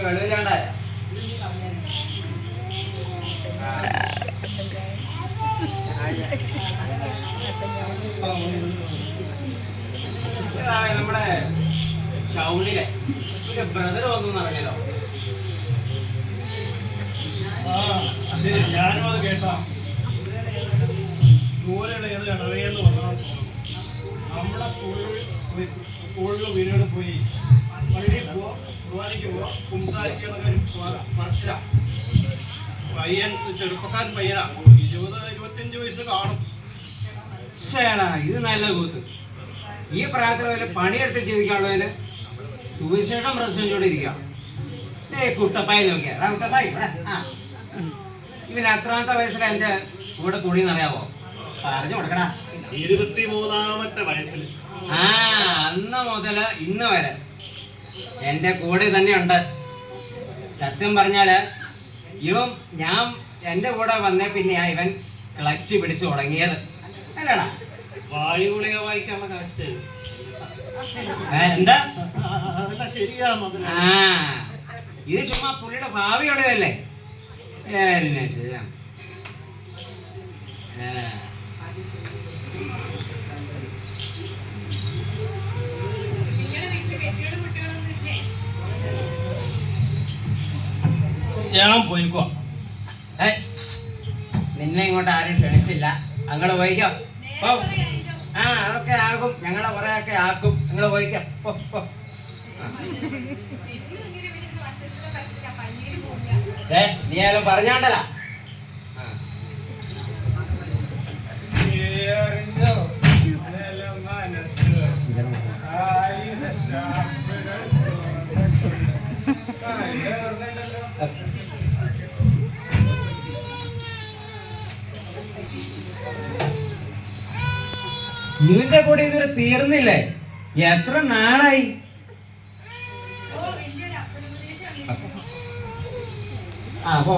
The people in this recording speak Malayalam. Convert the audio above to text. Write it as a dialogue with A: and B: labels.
A: വെളിയിലാണ്ടായ നമ്മുടെ ടൗണിലെ ഒരു ബ്രദർ വന്നു അറിഞ്ഞല്ലോ.
B: ശരി, ഞാനും അത് കേട്ടാ. ദൂരെയുള്ള ഏത് ഇടവയെന്ന് പറഞ്ഞാൽ നമ്മുടെ സ്കൂളിലോ വീടുകളിൽ പോയി പള്ളിയിൽ പോവോ, കുർബാനയ്ക്ക് പോവോ, കുംസാരിക്കുന്നൊക്കെ പറച്ചില്ല. പയ്യൻ ചെറുപ്പക്കാരൻ പയ്യനാ, 20-25 വയസ്സ് കാണും.
A: ഇത് നല്ല കൂത്ത്. ഈ പ്രായത്തിൽ വല്ല പണിയെടുത്ത് ജീവിക്കാനുള്ളതിന് സുവിശേഷം പ്രസംഗിച്ചോണ്ടിരിക്കാം. കുട്ടപ്പായി നോക്കിയാ കുട്ടപ്പായി ഇവൻ എത്രാമത്തെ വയസ്സിലാണ് എന്റെ കൂടെ കൂടിയെന്നറിയാവോ? പറഞ്ഞു കൊടുക്കടാ.
B: 23-ാമത്തെ വയസ്സിൽ.
A: അന്ന് മുതൽ ഇന്ന് വരെ എന്റെ കൂടെ തന്നെയുണ്ട്. സത്യം പറഞ്ഞാല് ഇവൻ എന്റെ കൂടെ വന്നേ പിന്നെയാ ഇവൻ ക്ലച്ച് പിടിച്ചു തുടങ്ങിയത്. അല്ലടാ,
B: വായു ഗുളിക വായിക്കാനുള്ള കാശ് തരും.
A: എന്താ?
B: ശരിയാ.
A: ഇത് ചുമ്മാ പുള്ളിയുടെ ഭാവിയുള്ളതല്ലേ.
B: ഞാൻ പോയിക്കോ.
A: നിന്നെ ഇങ്ങോട്ട് ആരും ക്ഷണിച്ചില്ല. അങ്ങോട്ട് പോയിക്കോ. അതൊക്കെ ആകും, ഞങ്ങളെ കുറെ ഒക്കെ ആക്കും. നിങ്ങള് പോയിക്കോ. നീ ആയാലും പറഞ്ഞാണ്ടല്ല. ഇവന്റെ കൂടെ ഇതുവരെ തീർന്നില്ലേ? എത്ര നാളായി? പോ